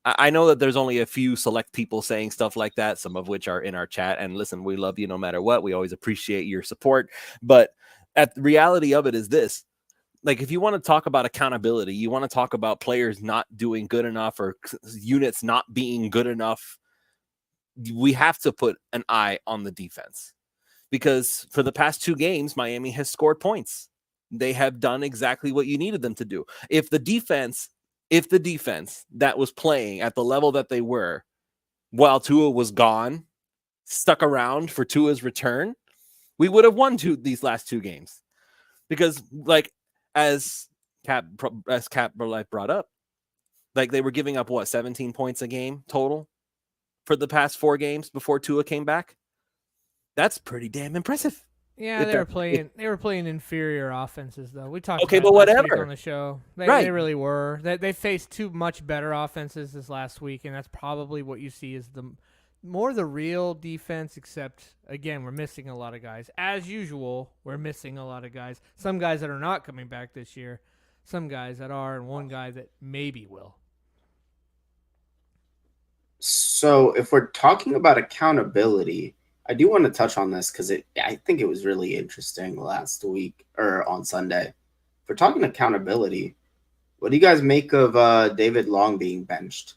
Speaker 1: I know that there's only a few select people saying stuff like that, some of which are in our chat. And listen, we love you no matter what. We always appreciate your support. But the reality of it is this. Like, if you want to talk about accountability, you want to talk about players not doing good enough or units not being good enough, we have to put an eye on the defense. Because for the past 2 games, Miami has scored points. They have done exactly what you needed them to do. If the defense that was playing at the level that they were while Tua was gone stuck around for Tua's return, we would have won these last 2 games. Because, like, as Cap brought up, like, they were giving up 17 points a game total for the past 4 games before Tua came back. That's pretty damn impressive.
Speaker 3: Yeah, they were playing inferior offenses, though. We talked
Speaker 1: okay,
Speaker 3: about
Speaker 1: but
Speaker 3: it last
Speaker 1: whatever
Speaker 3: week on the show. They really were. They faced 2 much better offenses this last week, and that's probably what you see is the real defense, except, again, we're missing a lot of guys. As usual, we're missing a lot of guys. Some guys that are not coming back this year, some guys that are, and one guy that maybe will.
Speaker 4: So if we're talking about accountability, I do want to touch on this because I think it was really interesting last week or on Sunday. If we're talking accountability, what do you guys make of David Long being benched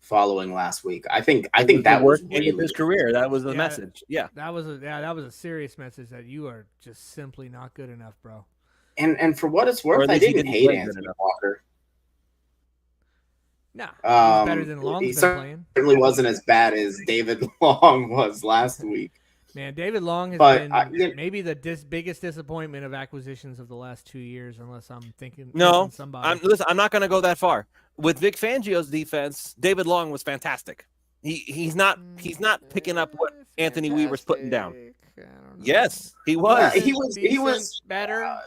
Speaker 4: following last week? I think
Speaker 1: The
Speaker 4: that was
Speaker 1: worst game of
Speaker 4: really
Speaker 1: his career. That was the
Speaker 3: Yeah.
Speaker 1: message. Yeah.
Speaker 3: That was a serious message that you are just simply not good enough, bro.
Speaker 4: and for what it's
Speaker 1: Or
Speaker 4: worth,
Speaker 1: at
Speaker 4: I
Speaker 1: least he
Speaker 4: didn't
Speaker 1: didn't
Speaker 4: hate
Speaker 1: play good
Speaker 4: Anthony
Speaker 1: enough.
Speaker 4: Walker.
Speaker 3: Nah, he's better than Long's
Speaker 4: He
Speaker 3: been playing.
Speaker 4: certainly wasn't as bad as David Long was last week.
Speaker 3: Man, David Long has
Speaker 4: But
Speaker 3: been maybe the biggest disappointment of acquisitions of the last 2 years, unless I'm thinking
Speaker 1: No,
Speaker 3: somebody.
Speaker 1: I'm not going to go that far. With Vic Fangio's defense, David Long was fantastic. He's not picking up what Anthony Weaver's putting down. Yes, he was.
Speaker 4: he was
Speaker 3: better.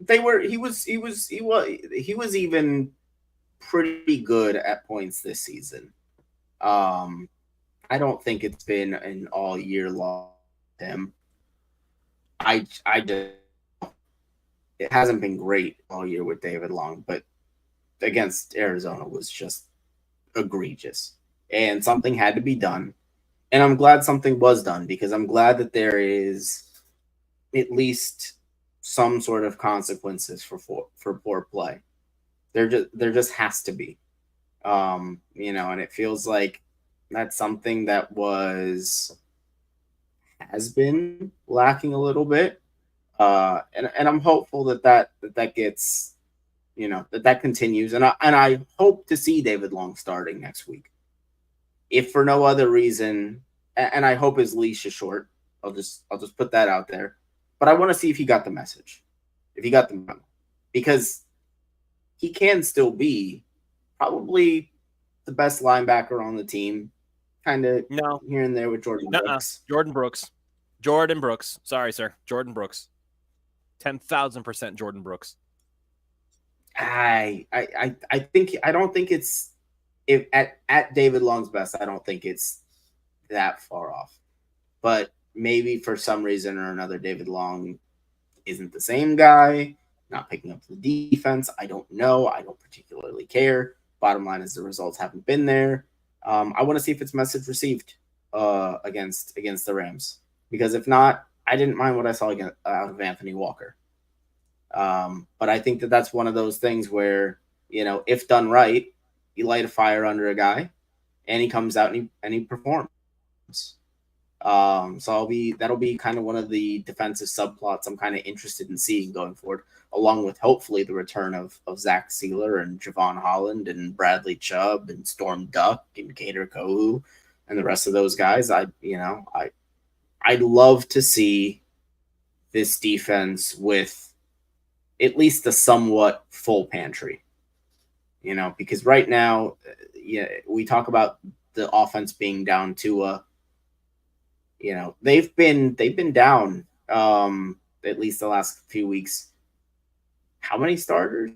Speaker 4: He was even pretty good at points this season. I don't think it's been an all year long with him. I just it hasn't been great all year with David Long, but against Arizona was just egregious. And something had to be done. And I'm glad something was done because I'm glad that there is at least some sort of consequences for poor play. There just has to be. And it feels like that's something that has been lacking a little bit. And I'm hopeful that gets, that continues. And I hope to see David Long starting next week. If for no other reason, and I hope his leash is short. I'll just put that out there. But I want to see if he got the message. If he got the memo. Because he can still be probably the best linebacker on the team. Kind of here and there with Jordan Brooks.
Speaker 1: Jordan Brooks. Sorry, sir. Jordan Brooks. 10,000% Jordan Brooks.
Speaker 4: I don't think it's at David Long's best. I don't think it's that far off. But maybe for some reason or another, David Long isn't the same guy. Not picking up the defense. I don't know. I don't particularly care. Bottom line is the results haven't been there. I want to see if it's message received against the Rams. Because if not, I didn't mind what I saw out of Anthony Walker. But I think that's one of those things where, if done right, you light a fire under a guy and he comes out and he performs. So that'll be kind of one of the defensive subplots I'm kind of interested in seeing going forward, along with hopefully the return of Zach Sealer and Javon Holland and Bradley Chubb and Storm Duck and Gator Kohu and the rest of those guys. I'd love to see this defense with at least a somewhat full pantry, because right now, we talk about the offense being down to they've been down at least the last few weeks. How many starters?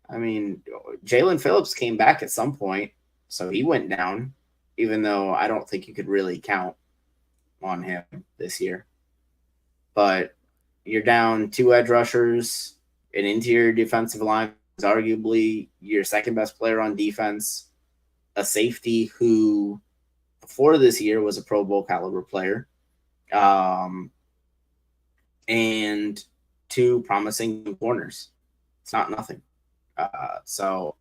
Speaker 4: I mean, Jalen Phillips came back at some point, so he went down, even though I don't think you could really count on him this year. But you're down 2 edge rushers, an interior defensive line is arguably your second best player on defense, a safety who before this year was a Pro Bowl caliber player, and 2 promising corners. It's not nothing. So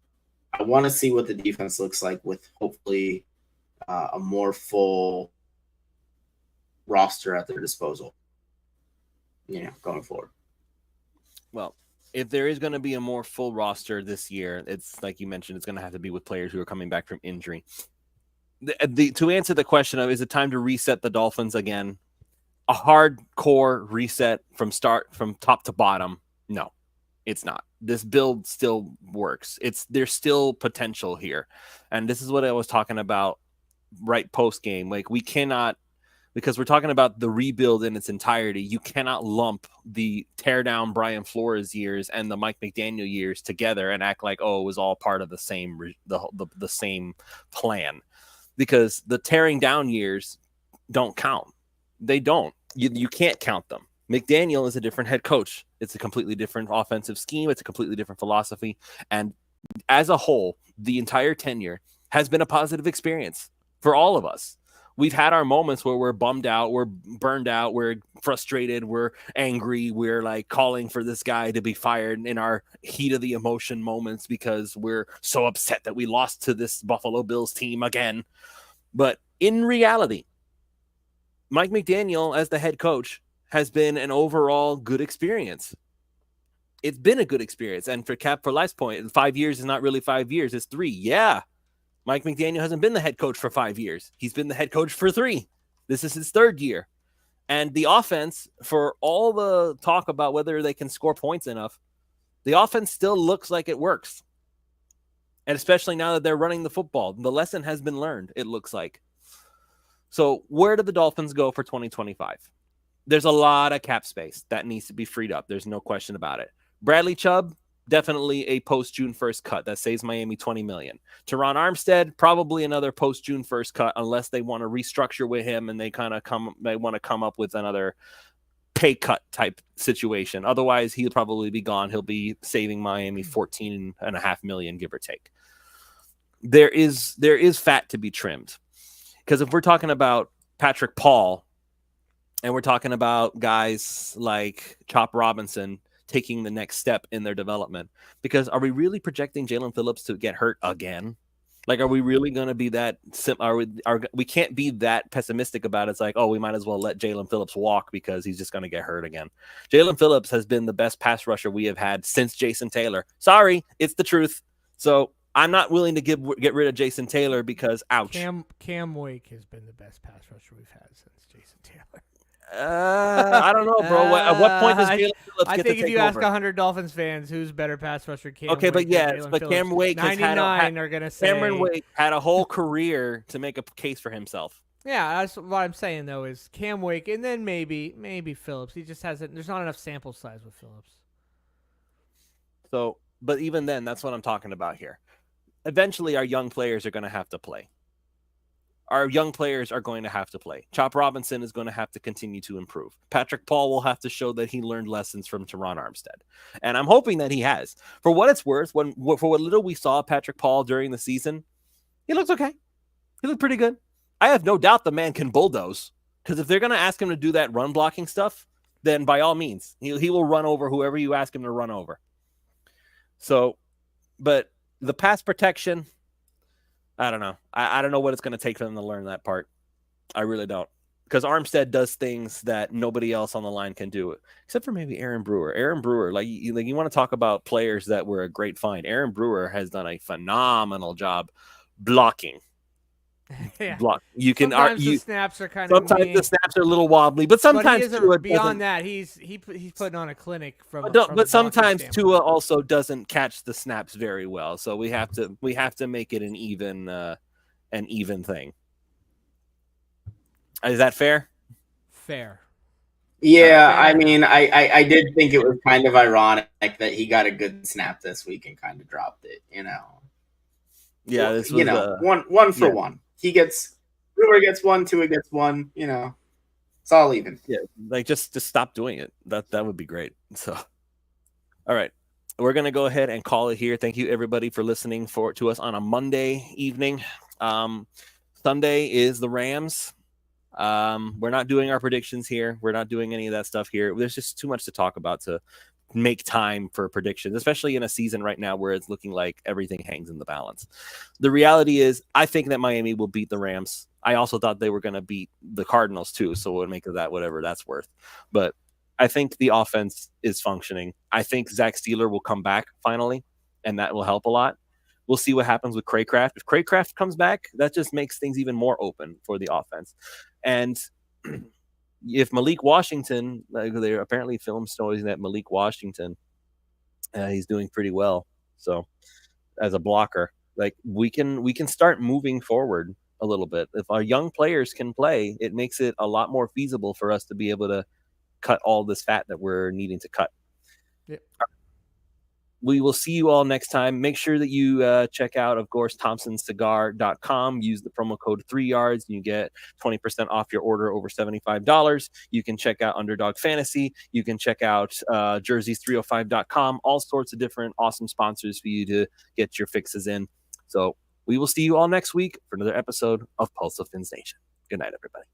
Speaker 4: I want to see what the defense looks like with hopefully a more full roster at their disposal, going forward.
Speaker 1: Well, if there is going to be a more full roster this year, it's like you mentioned, it's going to have to be with players who are coming back from injury. To answer the question of, is it time to reset the Dolphins again? A hardcore reset from top to bottom? No, it's not. This build still works. There's still potential here. And this is what I was talking about right post game. Like, we cannot, because we're talking about the rebuild in its entirety, you cannot lump the tear down Brian Flores years and the Mike McDaniel years together and act like, oh, it was all part of the same the same plan. Because the tearing down years don't count. They don't. You can't count them. McDaniel is a different head coach. It's a completely different offensive scheme. It's a completely different philosophy. And as a whole, the entire tenure has been a positive experience for all of us. We've had our moments where we're bummed out, we're burned out, we're frustrated, we're angry, we're like calling for this guy to be fired in our heat of the emotion moments because we're so upset that we lost to this Buffalo Bills team again. But in reality, Mike McDaniel as the head coach has been an overall good experience. It's been a good experience. And for Cap for Life's point, 5 years is not really 5 years, it's 3. Yeah. Mike McDaniel hasn't been the head coach for 5 years. He's been the head coach for 3. This is his 3rd year. And the offense, for all the talk about whether they can score points enough, the offense still looks like it works. And especially now that they're running the football, the lesson has been learned, it looks like. So where do the Dolphins go for 2025? There's a lot of cap space that needs to be freed up. There's no question about it. Bradley Chubb, definitely a post-June 1st cut. That saves Miami $20 million. Teron Armstead, probably another post-June 1st cut unless they want to restructure with him and they want to come up with another pay cut type situation. Otherwise, he'll probably be gone. He'll be saving Miami $14.5 million, give or take. There is fat to be trimmed. Because if we're talking about Patrick Paul and we're talking about guys like Chop Robinson taking the next step in their development, because are we really projecting Jalen Phillips to get hurt again? Like, are we really going to be that we can't be that pessimistic about it. It's like, oh, we might as well let Jalen Phillips walk because he's just going to get hurt again. Jalen Phillips has been the best pass rusher we have had since Jason Taylor. Sorry, it's the truth. So I'm not willing to get rid of Jason Taylor because, ouch.
Speaker 3: Cam Wake has been the best pass rusher we've had since Jason Taylor.
Speaker 1: I don't know, bro. At what point does Jalen Phillips get to take over?
Speaker 3: I think if you ask 100 Dolphins fans who's better pass rusher, Cam
Speaker 1: okay,
Speaker 3: Wake
Speaker 1: but Cam Wake has
Speaker 3: 99 are gonna say
Speaker 1: Cameron Wake had a whole career to make a case for himself.
Speaker 3: Yeah, that's what I'm saying though is Cam Wake, and then maybe Phillips. He just hasn't. There's not enough sample size with Phillips.
Speaker 1: So, but even then, that's what I'm talking about here. Eventually, our young players are going to have to play. Chop Robinson is going to have to continue to improve. Patrick Paul will have to show that he learned lessons from Teron Armstead. And I'm hoping that he has. For what it's worth, for what little we saw Patrick Paul during the season, he looks okay. He looked pretty good. I have no doubt the man can bulldoze. Because if they're going to ask him to do that run blocking stuff, then by all means, he will run over whoever you ask him to run over. So, but the pass protection, I don't know. I don't know what it's going to take for them to learn that part. I really don't. Because Armstead does things that nobody else on the line can do, except for maybe Aaron Brewer. Aaron Brewer, like you want to talk about players that were a great find. Aaron Brewer has done a phenomenal job blocking.
Speaker 3: Yeah.
Speaker 1: You can
Speaker 3: sometimes the snaps are kind
Speaker 1: sometimes
Speaker 3: of
Speaker 1: the snaps are a little wobbly, but sometimes Tua
Speaker 3: beyond that he's putting on a clinic
Speaker 1: but sometimes Tua also doesn't catch the snaps very well, so we have to make it an even thing. Is that fair?
Speaker 3: Fair.
Speaker 4: Yeah, I mean, I did think it was kind of ironic that he got a good snap this week and kind of dropped it,
Speaker 1: Yeah, this was
Speaker 4: one for one. Brewer gets one, Tua gets one, it's all even.
Speaker 1: Yeah, like just stop doing it. That would be great. So, all right, we're gonna go ahead and call it here. Thank you everybody for listening to us on a Monday evening. Sunday is the Rams. We're not doing our predictions here. We're not doing any of that stuff here. There's just too much to talk about to make time for predictions, especially in a season right now where it's looking like everything hangs in the balance. The reality is, I think that Miami will beat the Rams. I also thought they were going to beat the Cardinals too, so we'll make of that whatever that's worth. But I think the offense is functioning. I think Zach Steeler will come back finally, and that will help a lot. We'll see what happens with Craycraft. If Craycraft comes back, that just makes things even more open for the offense. And if Malik Washington, they're apparently film stories that Malik Washington, he's doing pretty well. So as a blocker, like we can start moving forward a little bit. If our young players can play, it makes it a lot more feasible for us to be able to cut all this fat that we're needing to cut.
Speaker 3: Yep.
Speaker 1: We will see you all next time. Make sure that you check out, of course, ThompsonCigar.com. Use the promo code 3yards and you get 20% off your order over $75. You can check out Underdog Fantasy. You can check out jerseys305.com. All sorts of different awesome sponsors for you to get your fixes in. So We will see you all next week for another episode of Pulse of Fins Nation. Good night, everybody.